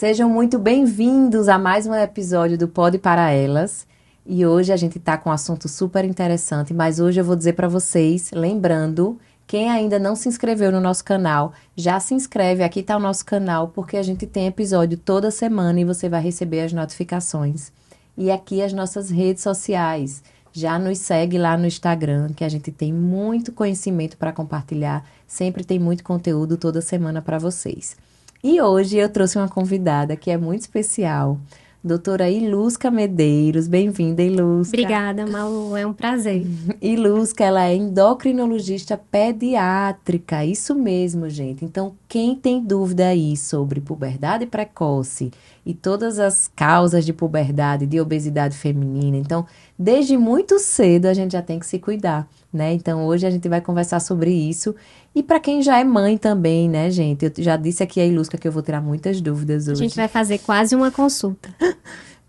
Sejam muito bem-vindos a mais um episódio do Pode para Elas. E hoje a gente tá com um assunto super interessante, mas hoje eu vou dizer para vocês, lembrando, quem ainda não se inscreveu no nosso canal, já se inscreve, aqui tá o nosso canal, porque a gente tem episódio toda semana e você vai receber as notificações. E aqui as nossas redes sociais. Já nos segue lá no Instagram, que a gente tem muito conhecimento para compartilhar. Sempre tem muito conteúdo toda semana para vocês. E hoje eu trouxe uma convidada que é muito especial, doutora Ilusca Medeiros. Bem-vinda, Ilusca. Obrigada, Malu, é um prazer. Ilusca, ela é endocrinologista pediátrica, isso mesmo, gente. Então, quem tem dúvida aí sobre puberdade precoce e todas as causas de puberdade, de obesidade feminina, então, desde muito cedo a gente já tem que se cuidar, né? Então, hoje a gente vai conversar sobre isso. E para quem já é mãe também, né, gente? Eu já disse aqui a Ilusca que eu vou tirar muitas dúvidas hoje. A gente vai fazer quase uma consulta.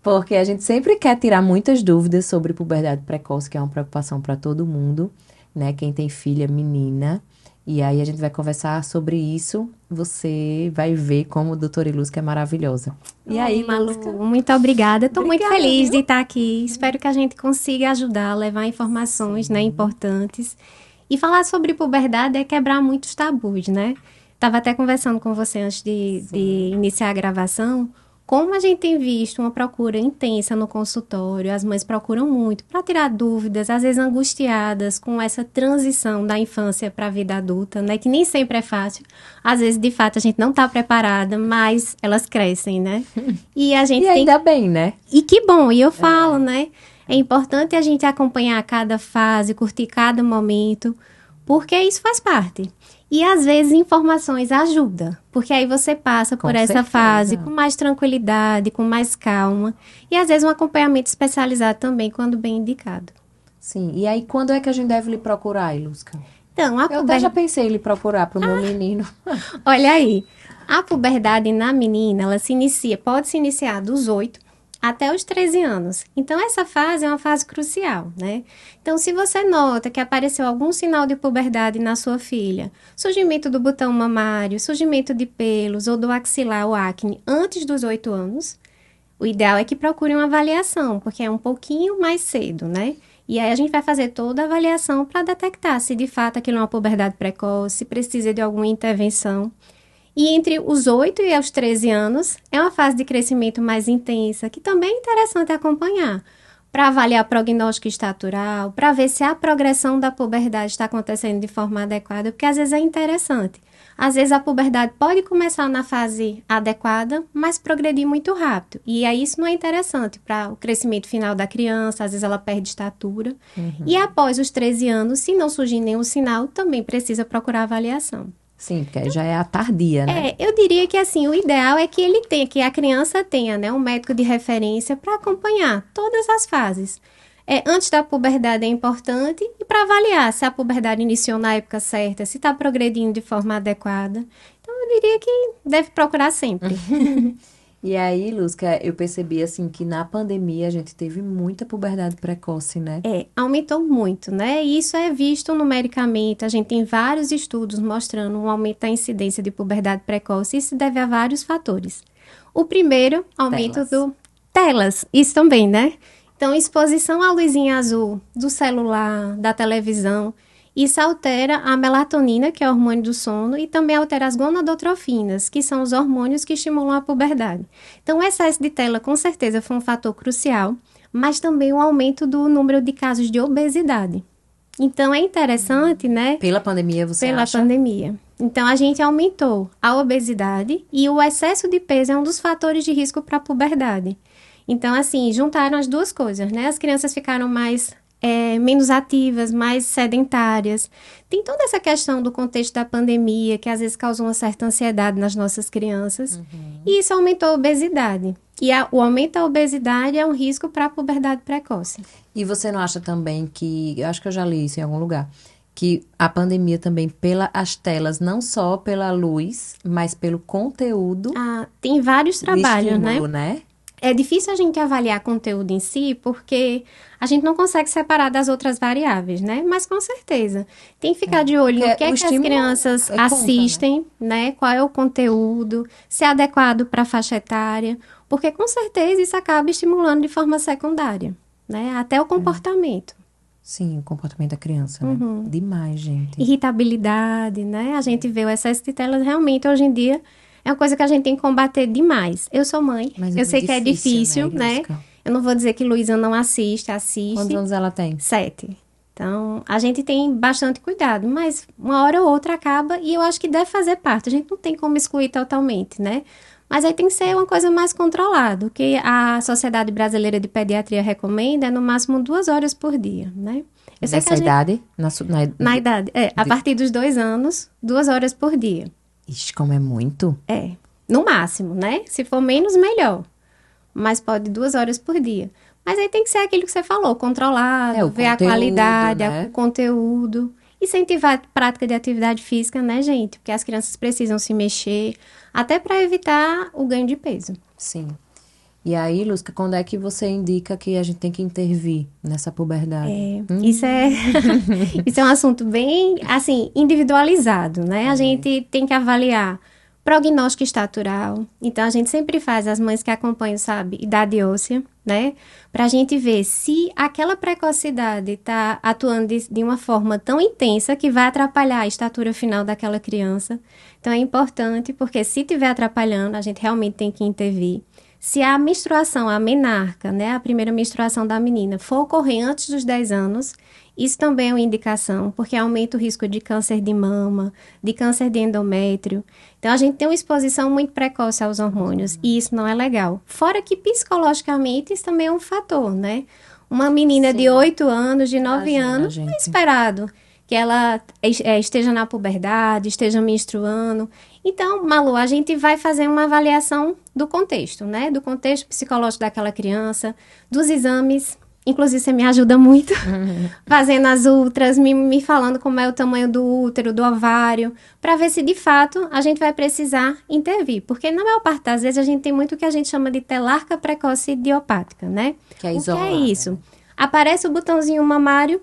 Porque a gente sempre quer tirar muitas dúvidas sobre puberdade precoce, que é uma preocupação para todo mundo, né? Quem tem filha, menina. E aí a gente vai conversar sobre isso. Você vai ver como a doutora Ilusca é maravilhosa. E aí, Malu, muito obrigada. Estou muito feliz de estar aqui. Espero que a gente consiga ajudar, levar informações, né, importantes. E falar sobre puberdade é quebrar muitos tabus, né? Estava até conversando com você antes de iniciar a gravação. Como a gente tem visto uma procura intensa no consultório, as mães procuram muito para tirar dúvidas, às vezes angustiadas com essa transição da infância para a vida adulta, né? Que nem sempre é fácil. Às vezes, de fato, a gente não está preparada, mas elas crescem, né? E a gente ainda bem, né? E que bom, e eu falo, né? É importante a gente acompanhar cada fase, curtir cada momento, porque isso faz parte. E, às vezes, informações ajudam, porque aí você passa por essa fase com mais tranquilidade, com mais calma. E, às vezes, um acompanhamento especializado também, quando bem indicado. Sim, e aí, quando é que a gente deve lhe procurar, Ilusca? Então, eu até já pensei em lhe procurar para o meu menino. Olha aí, a puberdade na menina, ela pode se iniciar dos 8 até os 13 anos. Então, essa fase é uma fase crucial, né? Então, se você nota que apareceu algum sinal de puberdade na sua filha, surgimento do botão mamário, surgimento de pelos ou do axilar ou acne antes dos 8 anos, o ideal é que procure uma avaliação, porque é um pouquinho mais cedo, né? E aí a gente vai fazer toda a avaliação para detectar se de fato aquilo é uma puberdade precoce, se precisa de alguma intervenção. E entre os 8 e os 13 anos, é uma fase de crescimento mais intensa, que também é interessante acompanhar, para avaliar prognóstico estatural, para ver se a progressão da puberdade está acontecendo de forma adequada, porque às vezes é interessante. Às vezes a puberdade pode começar na fase adequada, mas progredir muito rápido. E aí isso não é interessante para o crescimento final da criança, às vezes ela perde estatura. E após os 13 anos, se não surgir nenhum sinal, também precisa procurar avaliação. Sim, porque já é a tardia, né? Eu diria que assim, o ideal é que a criança tenha, né, um médico de referência para acompanhar todas as fases. Antes da puberdade é importante e para avaliar se a puberdade iniciou na época certa, se está progredindo de forma adequada. Então, eu diria que deve procurar sempre. E aí, Ilusca, eu percebi assim que na pandemia a gente teve muita puberdade precoce, né? Aumentou muito, né? E isso é visto numericamente. A gente tem vários estudos mostrando um aumento da incidência de puberdade precoce. Isso deve a vários fatores. O primeiro, aumento telas. Isso também, né? Então, exposição à luzinha azul do celular, da televisão. Isso altera a melatonina, que é o hormônio do sono, e também altera as gonadotrofinas, que são os hormônios que estimulam a puberdade. Então, o excesso de tela, com certeza, foi um fator crucial, mas também o aumento do número de casos de obesidade. Então, é interessante, né? Pela pandemia, você acha? Pela pandemia. Então, a gente aumentou a obesidade e o excesso de peso é um dos fatores de risco para a puberdade. Então, assim, juntaram as duas coisas, né? As crianças ficaram menos ativas, mais sedentárias. Tem toda essa questão do contexto da pandemia, que às vezes causou uma certa ansiedade nas nossas crianças. E isso aumentou a obesidade. E o aumento da obesidade é um risco para a puberdade precoce. E você não acha também que, eu acho que eu já li isso em algum lugar, que a pandemia também, pelas telas, não só pela luz, mas pelo conteúdo... Tem vários trabalhos, estímulo, né? é difícil a gente avaliar conteúdo em si, porque a gente não consegue separar das outras variáveis, né? Mas com certeza, tem que ficar de olho no que é que as crianças assistem, né? Qual é o conteúdo, se é adequado para a faixa etária, porque com certeza isso acaba estimulando de forma secundária, né? Até o comportamento. Sim, o comportamento da criança, né? Demais, gente. Irritabilidade, né? A gente vê o excesso de telas realmente hoje em dia é uma coisa que a gente tem que combater demais. Eu sou mãe, Mas eu sei que é difícil, né? Lusca? Eu não vou dizer que Luísa não assiste. Quantos anos ela tem? 7. Então, a gente tem bastante cuidado, mas uma hora ou outra acaba e eu acho que deve fazer parte. A gente não tem como excluir totalmente, né? Mas aí tem que ser uma coisa mais controlada. O que a Sociedade Brasileira de Pediatria recomenda é no máximo 2 horas por dia, né? Eu sei que Nessa idade? Na idade, a partir dos 2 anos, 2 horas por dia. Ixi, como é muito. No máximo, né? Se for menos, melhor. Mas pode 2 horas por dia. Mas aí tem que ser aquilo que você falou, controlado, ver a qualidade, né? o conteúdo. Incentivar a prática de atividade física, né, gente? Porque as crianças precisam se mexer, até para evitar o ganho de peso. Sim. E aí, Lusca, quando é que você indica que a gente tem que intervir nessa puberdade? Isso é um assunto bem, assim, individualizado, né? A gente tem que avaliar prognóstico estatural. Então, a gente sempre faz, as mães que acompanham, sabe, idade óssea, né? Pra gente ver se aquela precocidade tá atuando de uma forma tão intensa que vai atrapalhar a estatura final daquela criança. Então, é importante, porque se estiver atrapalhando, a gente realmente tem que intervir. Se a menstruação, a menarca, né, a primeira menstruação da menina, for ocorrer antes dos 10 anos, isso também é uma indicação, porque aumenta o risco de câncer de mama, de câncer de endométrio. Então, a gente tem uma exposição muito precoce aos hormônios, e isso não é legal. Fora que, psicologicamente, isso também é um fator, né? Uma menina de 8 anos, de 9 anos, é esperado que ela esteja na puberdade, esteja menstruando. Então, Malu, a gente vai fazer uma avaliação do contexto, né? Do contexto psicológico daquela criança, dos exames. Inclusive, você me ajuda muito fazendo as ultras, me falando como é o tamanho do útero, do ovário, para ver se, de fato, a gente vai precisar intervir. Porque, na maior parte das vezes, a gente tem muito o que a gente chama de telarca precoce idiopática, né? Que é isolada. O que é isso? Aparece o botãozinho mamário,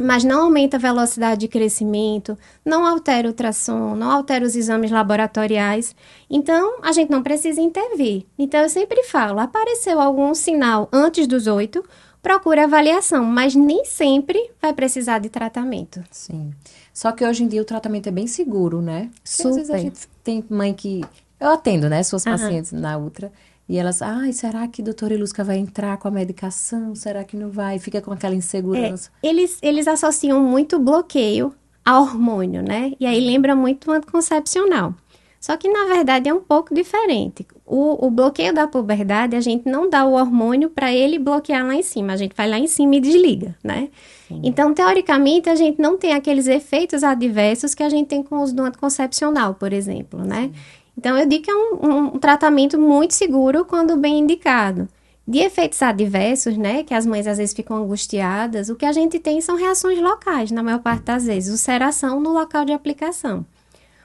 mas não aumenta a velocidade de crescimento, não altera o ultrassom, não altera os exames laboratoriais. Então, a gente não precisa intervir. Então, eu sempre falo, apareceu algum sinal antes dos 8, procure avaliação, mas nem sempre vai precisar de tratamento. Sim. Só que hoje em dia o tratamento é bem seguro, né? Porque às vezes a gente tem mãe que... Eu atendo, né, suas pacientes na ultra... E elas, será que a doutora Ilusca vai entrar com a medicação? Será que não vai? Fica com aquela insegurança. Eles associam muito bloqueio a hormônio, né? E aí lembra muito o anticoncepcional. Só que, na verdade, é um pouco diferente. O bloqueio da puberdade, a gente não dá o hormônio para ele bloquear lá em cima. A gente vai lá em cima e desliga, né? Sim. Então, teoricamente, a gente não tem aqueles efeitos adversos que a gente tem com o uso do anticoncepcional, por exemplo, né? Sim. Então, eu digo que é um tratamento muito seguro quando bem indicado. De efeitos adversos, né, que as mães às vezes ficam angustiadas, o que a gente tem são reações locais, na maior parte das vezes, ulceração no local de aplicação.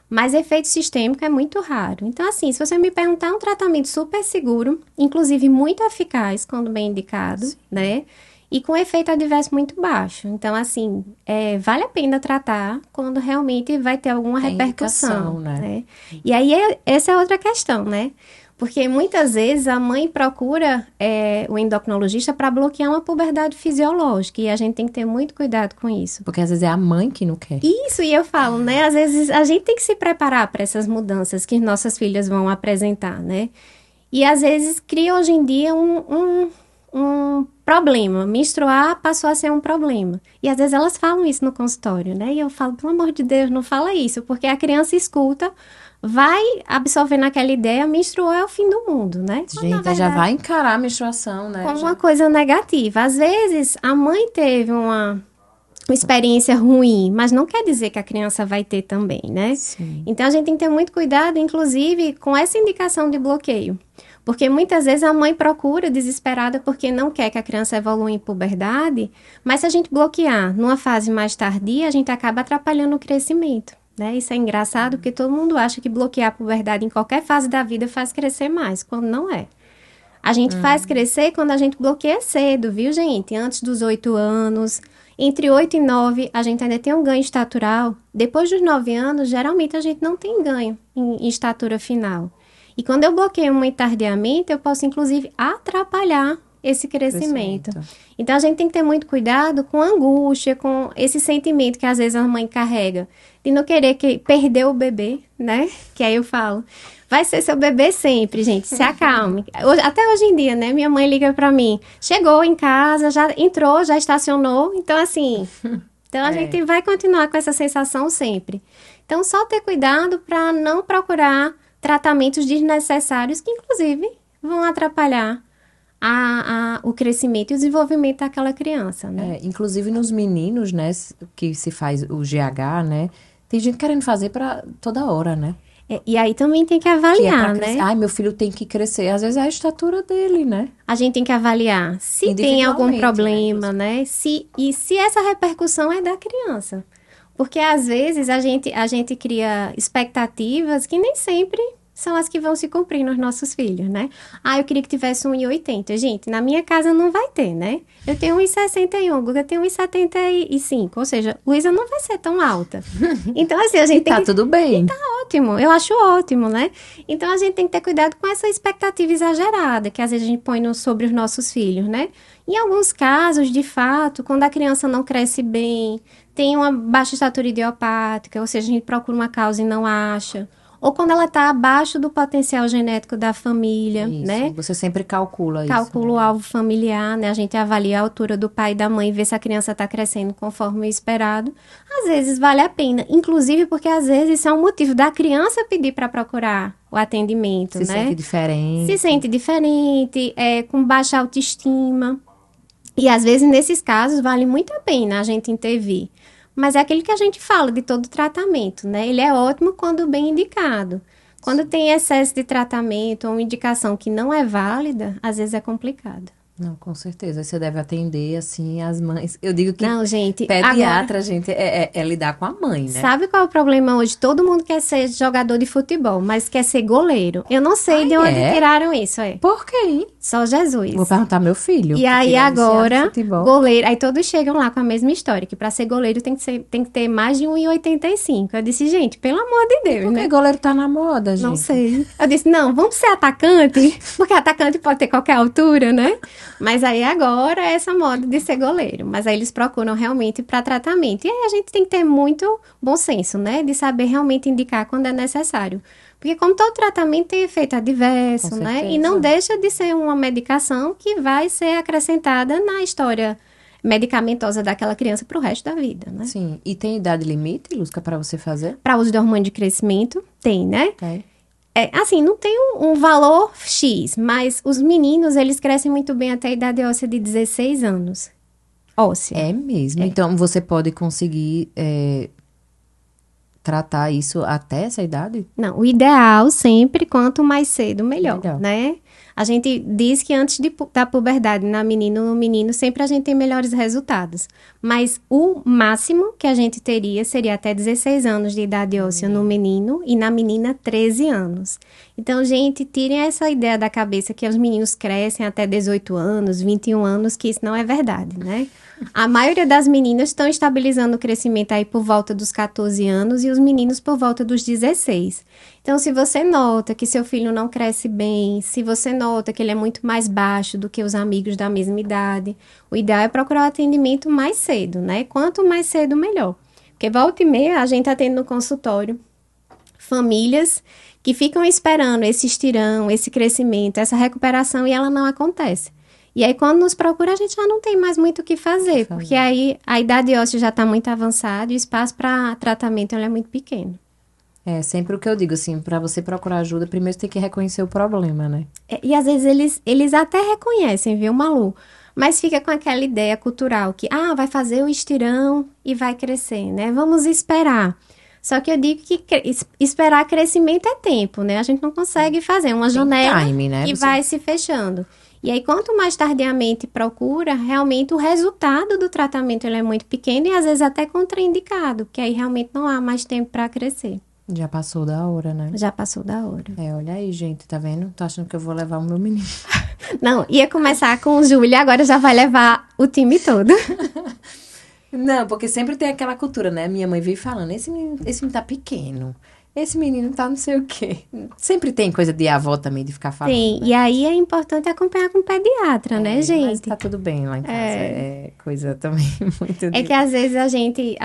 Mas efeito sistêmico é muito raro. Então, assim, se você me perguntar, é um tratamento super seguro, inclusive muito eficaz quando bem indicado, sim, né? E com efeito adverso muito baixo. Então, assim, vale a pena tratar quando realmente vai ter alguma repercussão, né? E aí, essa é outra questão, né? Porque muitas vezes a mãe procura o endocrinologista para bloquear uma puberdade fisiológica. E a gente tem que ter muito cuidado com isso. Porque às vezes é a mãe que não quer. Isso, e eu falo, né? Às vezes a gente tem que se preparar para essas mudanças que nossas filhas vão apresentar, né? E às vezes cria hoje em dia um problema. Menstruar passou a ser um problema. E às vezes elas falam isso no consultório, né? E eu falo, pelo amor de Deus, não fala isso. Porque a criança escuta, vai absorvendo aquela ideia, menstruou é o fim do mundo, né? Gente, verdade, já vai encarar a menstruação, né? Como uma coisa negativa. Às vezes, a mãe teve uma experiência ruim, mas não quer dizer que a criança vai ter também, né? Sim. Então, a gente tem que ter muito cuidado, inclusive, com essa indicação de bloqueio. Porque muitas vezes a mãe procura desesperada porque não quer que a criança evolua em puberdade, mas se a gente bloquear numa fase mais tardia, a gente acaba atrapalhando o crescimento, né? Isso é engraçado porque todo mundo acha que bloquear a puberdade em qualquer fase da vida faz crescer mais, quando não é. A gente faz crescer quando a gente bloqueia cedo, viu, gente? Antes dos 8 anos. Entre 8 e 9, a gente ainda tem um ganho estatural. Depois dos 9 anos, geralmente a gente não tem ganho em estatura final. E quando eu bloqueio muito tardiamente, eu posso, inclusive, atrapalhar esse crescimento. Então, a gente tem que ter muito cuidado com a angústia, com esse sentimento que às vezes a mãe carrega, de não querer perder o bebê, né? Que aí eu falo, vai ser seu bebê sempre, gente, se acalme. Até hoje em dia, né? Minha mãe liga pra mim, chegou em casa, já entrou, já estacionou. Então, assim, a gente vai continuar com essa sensação sempre. Então, só ter cuidado para não procurar tratamentos desnecessários que, inclusive, vão atrapalhar o crescimento e o desenvolvimento daquela criança, né? Inclusive nos meninos, né, que se faz o GH, né, tem gente querendo fazer para toda hora, né? E aí também tem que avaliar, né? Ai, meu filho tem que crescer. Às vezes é a estatura dele, né? A gente tem que avaliar se tem algum problema, né? Se essa repercussão é da criança. Porque às vezes a gente cria expectativas que nem sempre são as que vão se cumprir nos nossos filhos, né? Eu queria que tivesse 1,80. Gente, na minha casa não vai ter, né? Eu tenho 1,61, Guga tem 1,75. Ou seja, Luísa não vai ser tão alta. Então, assim, a gente tem que... tudo bem. Tá ótimo. Eu acho ótimo, né? Então, a gente tem que ter cuidado com essa expectativa exagerada que às vezes a gente põe sobre os nossos filhos, né? Em alguns casos, de fato, quando a criança não cresce bem, tem uma baixa estatura idiopática, ou seja, a gente procura uma causa e não acha. Ou quando ela está abaixo do potencial genético da família, isso, né? Você sempre calcula isso. Calcula o alvo familiar, né? A gente avalia a altura do pai e da mãe, vê se a criança está crescendo conforme o esperado. Às vezes vale a pena, inclusive porque às vezes isso é um motivo da criança pedir para procurar o atendimento, né? Se sente diferente. Se sente diferente, com baixa autoestima. E às vezes nesses casos vale muito a pena a gente intervir. Mas é aquilo que a gente fala de todo tratamento, né? Ele é ótimo quando bem indicado. Quando tem excesso de tratamento ou uma indicação que não é válida, às vezes é complicado. Não, com certeza. Você deve atender, assim, as mães. Eu digo que não, gente, pediatra, gente, é lidar com a mãe, né? Sabe qual é o problema hoje? Todo mundo quer ser jogador de futebol, mas quer ser goleiro. Eu não sei de onde tiraram isso, Por quê, hein? Só Jesus. Vou perguntar ao meu filho. E aí agora, goleiro... Aí todos chegam lá com a mesma história, que pra ser goleiro tem que ter mais de 1,85. Eu disse, gente, pelo amor de Deus, né? Por que goleiro tá na moda, gente? Não sei. Eu disse, não, vamos ser atacante, porque atacante pode ter qualquer altura, né? Mas aí agora é essa moda de ser goleiro. Mas aí eles procuram realmente para tratamento. E aí a gente tem que ter muito bom senso, né? De saber realmente indicar quando é necessário. Porque como todo tratamento tem efeito adverso, né? E não deixa de ser uma medicação que vai ser acrescentada na história medicamentosa daquela criança para o resto da vida, né? Sim. E tem idade limite, Lúcia, para você fazer? Para uso de hormônio de crescimento, tem, né? Tem. Assim, não tem um valor X, mas os meninos, eles crescem muito bem até a idade óssea de 16 anos. Óssea. É mesmo? Então, você pode conseguir tratar isso até essa idade? Não, o ideal sempre, quanto mais cedo, melhor, né? A gente diz que antes da puberdade na menina ou no menino, sempre a gente tem melhores resultados. Mas o máximo que a gente teria seria até 16 anos de idade óssea no menino e na menina 13 anos. Então, gente, tirem essa ideia da cabeça que os meninos crescem até 18 anos, 21 anos, que isso não é verdade, né? A maioria das meninas estão estabilizando o crescimento aí por volta dos 14 anos e os meninos por volta dos 16. Então, se você nota que seu filho não cresce bem, se você nota que ele é muito mais baixo do que os amigos da mesma idade, o ideal é procurar o atendimento mais cedo, né? Quanto mais cedo, melhor. Porque volta e meia, a gente atende no consultório famílias que ficam esperando esse estirão, esse crescimento, essa recuperação e ela não acontece. E aí, quando nos procura, a gente já não tem mais muito o que fazer, porque aí a idade óssea já está muito avançada e o espaço para tratamento é muito pequeno. É sempre o que eu digo, assim, para você procurar ajuda, primeiro você tem que reconhecer o problema, né? E às vezes eles até reconhecem, viu, Malu? Mas fica com aquela ideia cultural que, vai fazer o estirão e vai crescer, né? Vamos esperar. Só que eu digo que esperar crescimento é tempo, né? A gente não consegue fazer uma janela time, né? que vai se fechando. E aí, quanto mais tardiamente procura, realmente o resultado do tratamento ele é muito pequeno e às vezes até contraindicado, porque aí realmente não há mais tempo para crescer. Já passou da hora, né? Já passou da hora. Olha aí, gente, tá vendo? Tô achando que eu vou levar o meu menino. Não, ia começar com o Júlio, agora já vai levar o time todo. Não, porque sempre tem aquela cultura, né? Minha mãe veio falando, esse menino tá pequeno. Esse menino tá não sei o quê. Sempre tem coisa de avó também, de ficar falando, Sim, né? e aí é importante acompanhar com o pediatra, né, Mas gente? tá tudo bem lá em casa. É coisa também muito É que às vezes a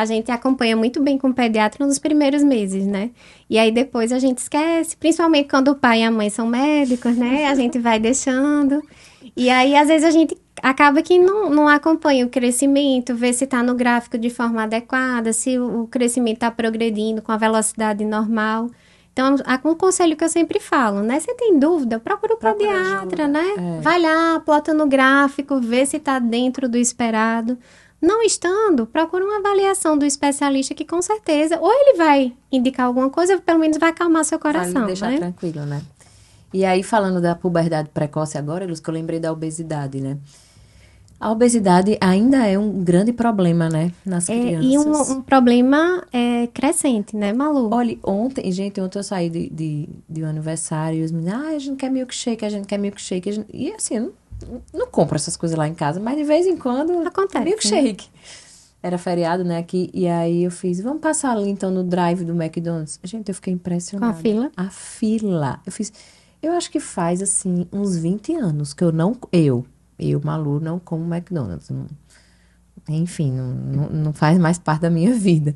gente acompanha muito bem com o pediatra nos primeiros meses, né? E aí depois a gente esquece, principalmente quando o pai e a mãe são médicos, né? A gente vai deixando. E aí, às vezes, a gente acaba que não acompanha o crescimento, vê se está no gráfico de forma adequada, se o crescimento está progredindo com a velocidade normal. Então, um conselho que eu sempre falo, né? Você tem dúvida? Procura o pediatra, né? Vai lá, plota no gráfico, vê se está dentro do esperado. Não estando, procura uma avaliação do especialista que com certeza, ou ele vai indicar alguma coisa, ou pelo menos vai acalmar seu coração, Vai deixar né? tranquilo, né? E aí, falando da puberdade precoce agora, Luz, que eu lembrei da obesidade, né? A obesidade ainda é um grande problema, né? Nas crianças. E um problema crescente, né, Malu? Olha, ontem eu saí de um aniversário e os meninos, a gente quer milkshake, a gente quer milkshake. E assim, eu não compro essas coisas lá em casa, mas de vez em quando, Acontece, milkshake. Era feriado, né, aqui, e aí eu fiz, vamos passar ali então no drive do McDonald's. Gente, eu fiquei impressionada. Com a fila? A fila. Eu acho que faz, assim, uns 20 anos que eu, Malu, não como McDonald's. Enfim, não faz mais parte da minha vida.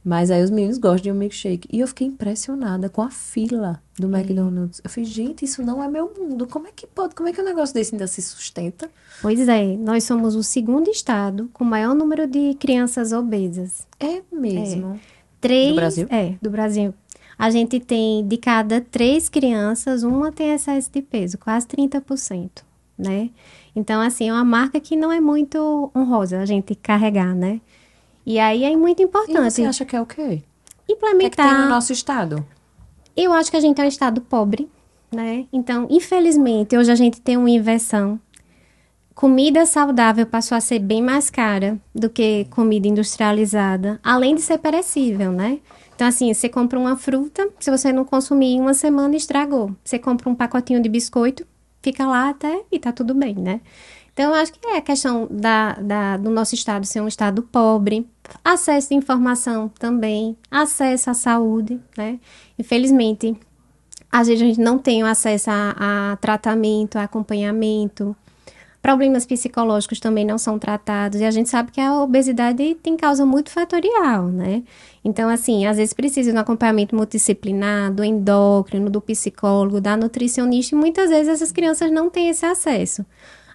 Mas aí os meninos gostam de um milkshake. E eu fiquei impressionada com a fila do McDonald's. Eu falei, gente, isso não é meu mundo. Como é que pode? Como é que um negócio desse ainda se sustenta? Pois é, nós somos o segundo estado com o maior número de crianças obesas. É mesmo. Do Brasil? Do Brasil. A gente tem, de cada 3 crianças, uma tem excesso de peso, quase 30%, né? Então, assim, é uma marca que não é muito honrosa a gente carregar, né? E aí é muito E importante você acha que é o quê? O que é que implementar. tem no nosso estado? Eu acho que a gente é um estado pobre, né? Então, infelizmente, hoje a gente tem uma inversão. Comida saudável passou a ser bem mais cara do que comida industrializada, além de ser perecível, né? Então, assim, você compra uma fruta, se você não consumir em uma semana, estragou. Você compra um pacotinho de biscoito, fica lá até e tá tudo bem, né? Então, eu acho que é a questão do nosso estado ser um estado pobre, acesso à informação também, acesso à saúde, né? Infelizmente, às vezes a gente não tem o acesso a tratamento, a acompanhamento. Problemas psicológicos também não são tratados. E a gente sabe que a obesidade tem causa muito fatorial, né? Então, assim, às vezes precisa de um acompanhamento multidisciplinar, do endócrino, do psicólogo, da nutricionista. E muitas vezes essas crianças não têm esse acesso.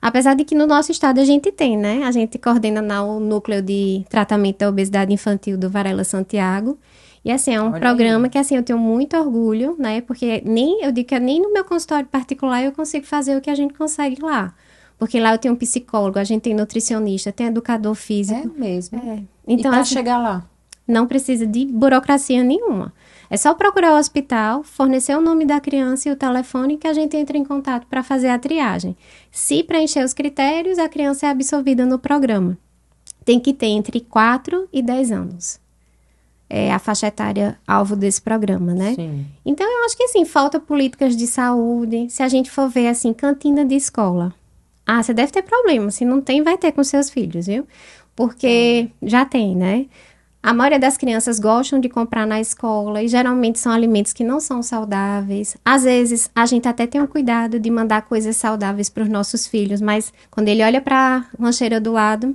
Apesar de que no nosso estado a gente tem, né? A gente coordena o núcleo de tratamento da obesidade infantil do Varela Santiago. E, assim, é um programa que, assim, eu tenho muito orgulho, né? Porque eu digo que nem no meu consultório particular eu consigo fazer o que a gente consegue lá. Porque lá eu tenho um psicólogo, a gente tem nutricionista, tem educador físico. É mesmo. Então, e pra assim, chegar lá? não precisa de burocracia nenhuma. É só procurar o hospital, fornecer o nome da criança e o telefone que a gente entra em contato para fazer a triagem. Se preencher os critérios, a criança é absorvida no programa. Tem que ter entre 4 e 10 anos. É a faixa etária alvo desse programa, né? Sim. Então, eu acho que, assim, falta políticas de saúde. Se a gente for ver, assim, cantina de escola. Ah, você deve ter problema. Se não tem, vai ter com seus filhos, viu? Porque já tem, né? A maioria das crianças gostam de comprar na escola e geralmente são alimentos que não são saudáveis. Às vezes, a gente até tem um cuidado de mandar coisas saudáveis para os nossos filhos, mas quando ele olha para a lancheira do lado,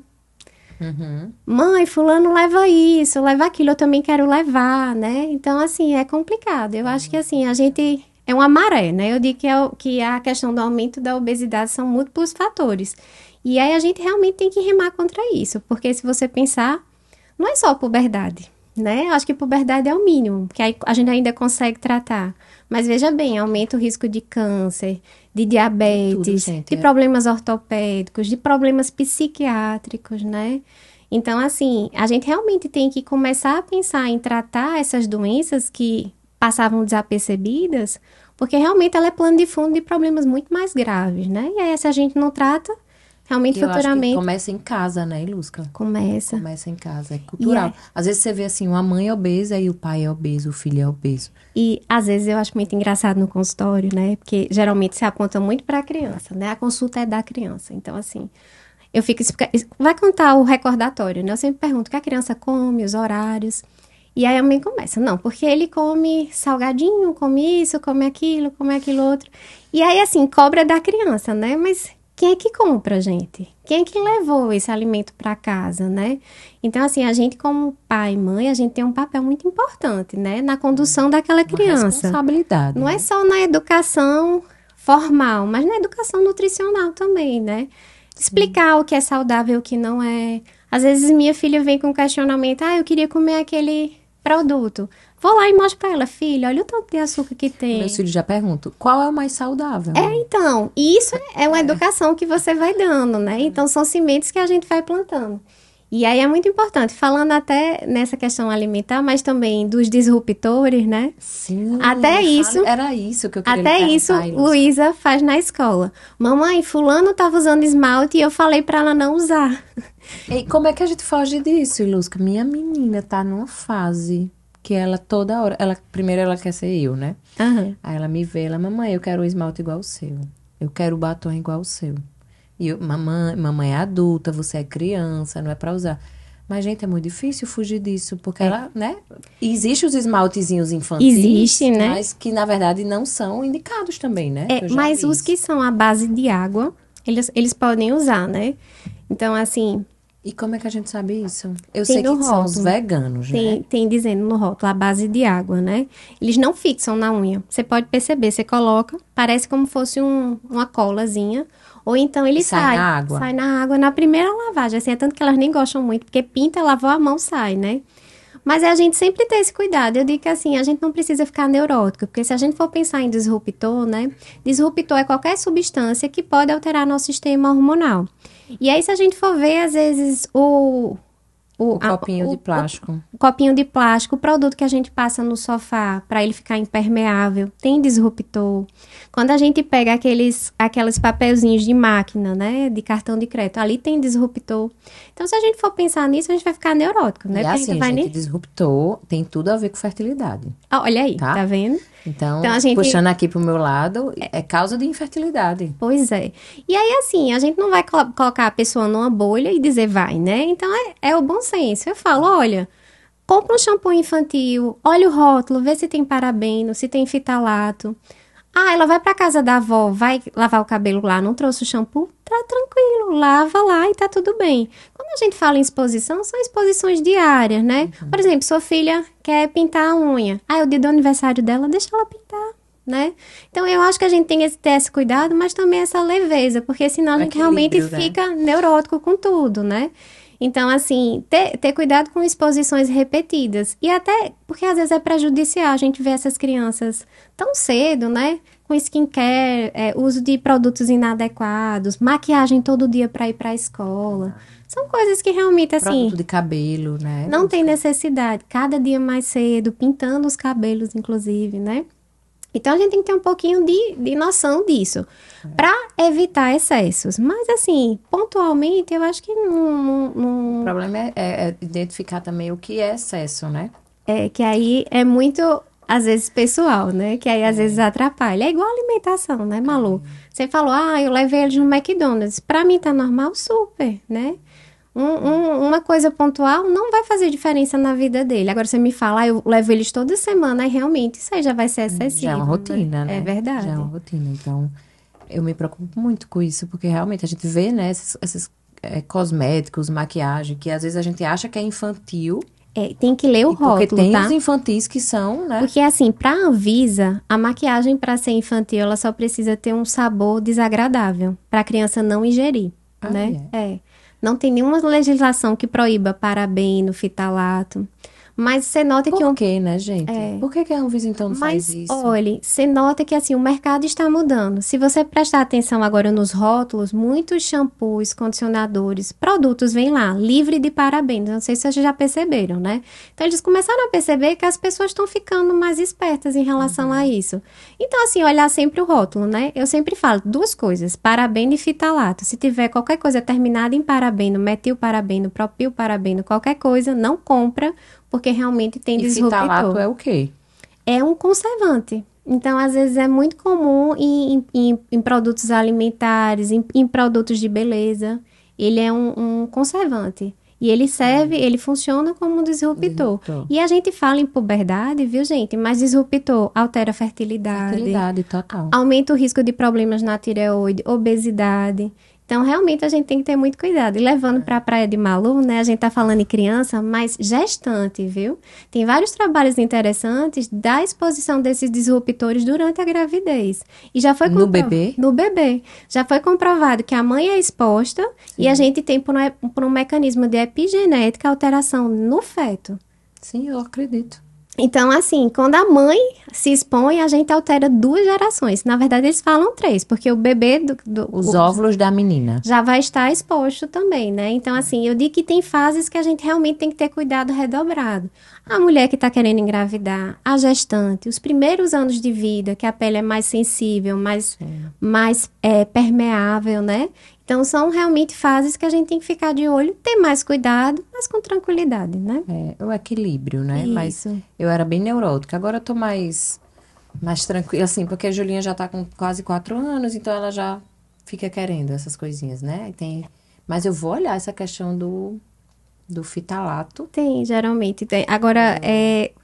mãe, fulano leva isso, leva aquilo, eu também quero levar, né? Então, assim, é complicado. Eu acho que, assim, a gente... É uma maré, né? Eu digo que a questão do aumento da obesidade são múltiplos fatores. E aí a gente realmente tem que remar contra isso. Porque se você pensar, não é só a puberdade, né? Eu acho que puberdade é o mínimo, que aí a gente ainda consegue tratar. Mas veja bem, aumenta o risco de câncer, de diabetes, de problemas ortopédicos, de problemas psiquiátricos, né? Então, assim, a gente realmente tem que começar a pensar em tratar essas doenças que passavam desapercebidas, porque realmente ela é plano de fundo de problemas muito mais graves, né? E aí, se a gente não trata, realmente Que eu acho que futuramente começa em casa, né, Ilusca? começa. Começa em casa, é cultural. é- Às vezes você vê assim, uma mãe é obesa e o pai é obeso, o filho é obeso. E às vezes eu acho muito engraçado no consultório, né? Porque geralmente se aponta muito para a criança, né? A consulta é da criança. Então, assim, eu fico. Vai contar o recordatório, né? Eu sempre pergunto o que a criança come, os horários. E aí a mãe começa, não, porque ele come salgadinho, come isso, come aquilo outro. E aí, assim, cobra da criança, né? Mas quem é que compra, gente? Quem é que levou esse alimento para casa, né? Então, assim, a gente como pai e mãe, a gente tem um papel muito importante, né? Na condução daquela Uma criança. responsabilidade, Não é né? só na educação formal, mas na educação nutricional também, né? Explicar o que é saudável e o que não é. Às vezes minha filha vem com um questionamento, eu queria comer aquele produto. Vou lá e mostro pra ela, filha, olha o tanto de açúcar que tem. Meus filhos já perguntam, qual é o mais saudável? Então, isso é uma educação que você vai dando, né? Então, são sementes que a gente vai plantando. E aí é muito importante, falando até nessa questão alimentar, mas também dos disruptores, né? Sim, Até isso, era isso que eu queria até lhe isso, perguntar, Ilusca. Luísa faz na escola. Mamãe, fulano estava usando esmalte e eu falei para ela não usar. E como é que a gente foge disso, Ilusca? Minha menina tá numa fase que ela toda hora, primeiro ela quer ser eu, né? Aham. Aí ela me vê, mamãe, eu quero o esmalte igual o seu. Eu quero o batom igual o seu. E eu, mamãe é adulta, você é criança, não é pra usar. Mas, gente, é muito difícil fugir disso, porque ela, né? Existem os esmaltezinhos infantis, Existe, né? mas que, na verdade, não são indicados também, né? Eu já Mas vi os isso. que são à base de água, eles podem usar, né? Então, assim, E como é que a gente sabe isso? Eu tem sei no que são os rótulo. veganos, né? Tem dizendo no rótulo a base de água, né? Eles não fixam na unha. Você pode perceber, você coloca, parece como fosse uma colazinha. Ou então ele Sai na água. Sai na água na primeira lavagem. Assim, é tanto que elas nem gostam muito, porque pinta, lavou a mão, sai, né? Mas a gente sempre tem esse cuidado. Eu digo que assim, a gente não precisa ficar neurótico, porque se a gente for pensar em disruptor, né? Disruptor é qualquer substância que pode alterar nosso sistema hormonal. E aí, se a gente for ver, às vezes, O copinho de plástico. o copinho de plástico, o produto que a gente passa no sofá para ele ficar impermeável, tem disruptor. Quando a gente pega aqueles papelzinhos de máquina, né, de cartão de crédito, ali tem disruptor. Então, se a gente for pensar nisso, a gente vai ficar neurótico, né? E Porque a assim, gente vai gente, disruptor tem tudo a ver com fertilidade. olha aí, Tá? tá vendo? Então, Então, a gente- puxando aqui pro meu lado, é causa de infertilidade. Pois é. E aí, assim, a gente não vai colocar a pessoa numa bolha e dizer vai, né? Então, é o bom senso. Eu falo, olha, compra um shampoo infantil, olha o rótulo, vê se tem parabeno, se tem fitalato. Ela vai pra casa da avó, vai lavar o cabelo lá, não trouxe o shampoo? Tá tranquilo, lava lá e tá tudo bem. Quando a gente fala em exposição, são exposições diárias, né? Por exemplo, sua filha quer pintar a unha. É o dia do aniversário dela, deixa ela pintar, né? Então, eu acho que a gente tem que ter esse cuidado, mas também essa leveza, porque senão a gente realmente Equilíbrio, né? fica neurótico com tudo, né? Então, assim, ter cuidado com exposições repetidas. E até porque às vezes é prejudicial a gente ver essas crianças tão cedo, né? Com skincare, uso de produtos inadequados, maquiagem todo dia para ir para a escola. São coisas que realmente, assim, Produto de cabelo, né? não tem necessidade. Cada dia mais cedo, pintando os cabelos, inclusive, né? Então, a gente tem que ter um pouquinho de noção disso, para evitar excessos. Mas, assim, pontualmente, eu acho que O problema é identificar também o que é excesso, né? que aí é muito, às vezes, pessoal, né? Que aí, às vezes, atrapalha. É igual alimentação, né, Malu? Você falou, eu levei eles no McDonald's. Pra mim, tá normal? Super, né? Uma coisa pontual não vai fazer diferença na vida dele. Agora, você me fala, eu levo eles toda semana, aí realmente isso aí já vai ser excessivo. Já é uma rotina, né? É verdade. Já é uma rotina. Então, eu me preocupo muito com isso, porque realmente a gente vê, né, esses cosméticos, maquiagem, que às vezes a gente acha que é infantil, Tem que ler o porque rótulo, tem tá? os infantis que são, né? Porque, assim, pra Anvisa, a maquiagem para ser infantil, ela só precisa ter um sabor desagradável, pra criança não ingerir, né? Não tem nenhuma legislação que proíba parabeno, fitalato. Mas você nota que Por quê, né, gente? É. Por que a Anvisa então não faz isso? Olhe, você nota que assim, o mercado está mudando. Se você prestar atenção agora nos rótulos, muitos shampoos, condicionadores, produtos vêm lá, livre de parabenos. Não sei se vocês já perceberam, né? Então, eles começaram a perceber que as pessoas estão ficando mais espertas em relação a isso. Então, assim, olhar sempre o rótulo, né? Eu sempre falo duas coisas, parabeno e fitalato. Se tiver qualquer coisa terminada em parabeno, metilparabeno, propilparabeno, qualquer coisa, não compra, porque realmente tem disruptor. E fitalato é o quê? É um conservante. Então, às vezes, é muito comum em produtos alimentares, em produtos de beleza. Ele é um conservante. E ele serve, ele funciona como um disruptor. E a gente fala em puberdade, viu, gente? Mas disruptor altera a fertilidade. Fertilidade total. Aumenta o risco de problemas na tireoide, obesidade. Então, realmente, a gente tem que ter muito cuidado. E levando para a Praia de Malu, né? A gente tá falando em criança, mas gestante, viu? Tem vários trabalhos interessantes da exposição desses disruptores durante a gravidez. E já foi No bebê? No bebê. Já foi comprovado que a mãe é exposta e a gente tem, por um mecanismo de epigenética, alteração no feto. Sim, eu acredito. Então, assim, quando a mãe se expõe, a gente altera 2 gerações. Na verdade, eles falam 3, porque o bebê Os óvulos da menina. já vai estar exposto também, né? Então, assim, eu digo que tem fases que a gente realmente tem que ter cuidado redobrado. A mulher que está querendo engravidar, a gestante, os primeiros anos de vida, que a pele é mais sensível, mais permeável, né? Então, são realmente fases que a gente tem que ficar de olho, ter mais cuidado, mas com tranquilidade, né? É, o equilíbrio, né? Isso. Mas eu era bem neurótica. Agora eu tô mais tranquila, assim, porque a Julinha já tá com quase 4 anos, então ela já fica querendo essas coisinhas, né? Mas eu vou olhar essa questão do fitalato. Tem, geralmente tem. Agora,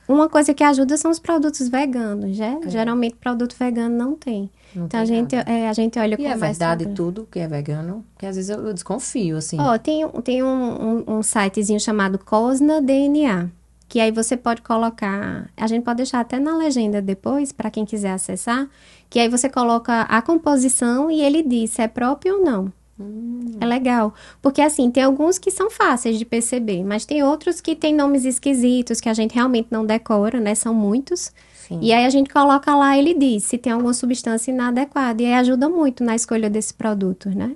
uma coisa que ajuda são os produtos veganos, né? Geralmente, produto vegano não tem. Não Então, tem a gente olha E com é mais verdade tranquilo. tudo que é vegano? Porque às vezes eu desconfio, assim. Ó, tem um sitezinho chamado Cosna DNA, que aí você pode colocar, a gente pode deixar até na legenda depois, para quem quiser acessar, que aí você coloca a composição e ele diz se é próprio ou não. É legal, porque assim, tem alguns que são fáceis de perceber, mas tem outros que tem nomes esquisitos, que a gente realmente não decora, né, são muitos. Sim. E aí a gente coloca lá, ele diz se tem alguma substância inadequada, e aí ajuda muito na escolha desses produtos, né?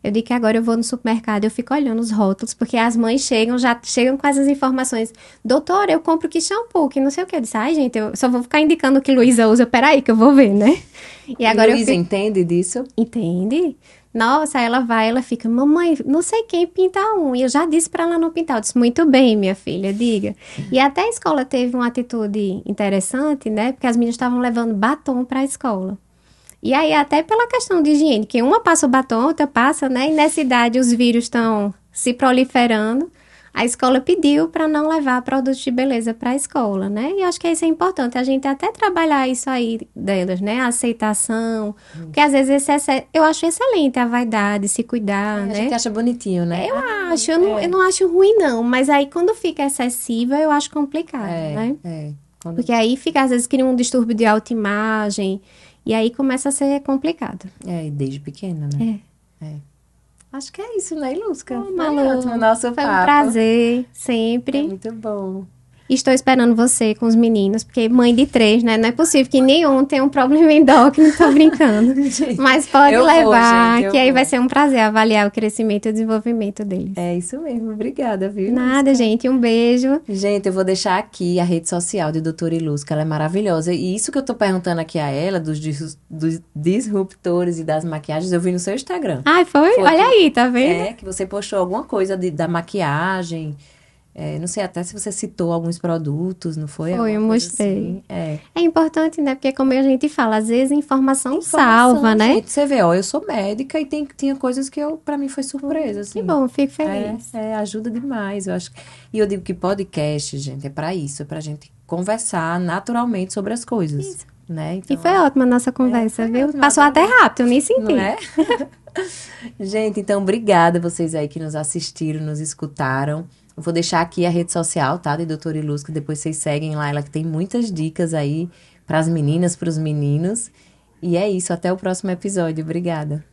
Eu digo que agora eu vou no supermercado, eu fico olhando os rótulos, porque as mães já chegam com essas informações. Doutora, eu compro que shampoo, que não sei o que. Eu disse, ai, gente, eu só vou ficar indicando o que Luísa usa. Peraí, que eu vou ver, né? E agora Luísa entende disso? Entende? Nossa, aí ela fica, mamãe, não sei quem pinta a unha. Eu já disse pra ela não pintar. Eu disse, muito bem, minha filha, diga. E até a escola teve uma atitude interessante, né? Porque as meninas estavam levando batom pra escola. E aí, até pela questão de higiene, que uma passa o batom, outra passa, né? E nessa idade os vírus estão se proliferando. A escola pediu para não levar produtos de beleza para a escola, né? E acho que isso é importante, a gente até trabalhar isso aí delas, né? A aceitação, porque às vezes eu acho excelente a vaidade, se cuidar, né? A gente acha bonitinho, né? Eu não acho ruim não, mas aí quando fica excessiva eu acho complicado, né? Porque aí fica, às vezes cria um distúrbio de autoimagem, e aí começa a ser complicado. E desde pequena, né? Acho que é isso, né, Lusca? Malu, Foi nosso foi papo. um prazer, sempre. É muito bom. Estou esperando você com os meninos, porque mãe de 3, né? Não é possível que nenhum tenha um problema endócrino, tô brincando. Mas pode levar, que aí vai ser um prazer avaliar o crescimento e o desenvolvimento deles. É isso mesmo, obrigada, viu? Nada, Lusca. gente, um beijo. Gente, eu vou deixar aqui a rede social de Doutora Ilusca, ela é maravilhosa. E isso que eu tô perguntando aqui a ela, dos disruptores e das maquiagens, eu vi no seu Instagram. Ai, foi? Olha aí, tá vendo? Que você postou alguma coisa da maquiagem. Não sei até se você citou alguns produtos, não foi? Foi, eu mostrei. Assim. É importante, né? Porque como a gente fala, às vezes a informação salva, né? Gente, você vê, eu sou médica e tinha coisas que pra mim foi surpresa, assim. Que bom, fico feliz. Ajuda demais, eu acho. E eu digo que podcast, gente, é pra isso, é pra gente conversar naturalmente sobre as coisas. Isso. Né? Então, e foi ótima a nossa conversa, viu? Passou até rápido, eu nem senti. Não é? Gente, então, obrigada vocês aí que nos assistiram, nos escutaram. Eu vou deixar aqui a rede social, tá? De Doutora Ilusca, depois vocês seguem lá, ela que tem muitas dicas aí para as meninas, para os meninos. E é isso, até o próximo episódio. Obrigada.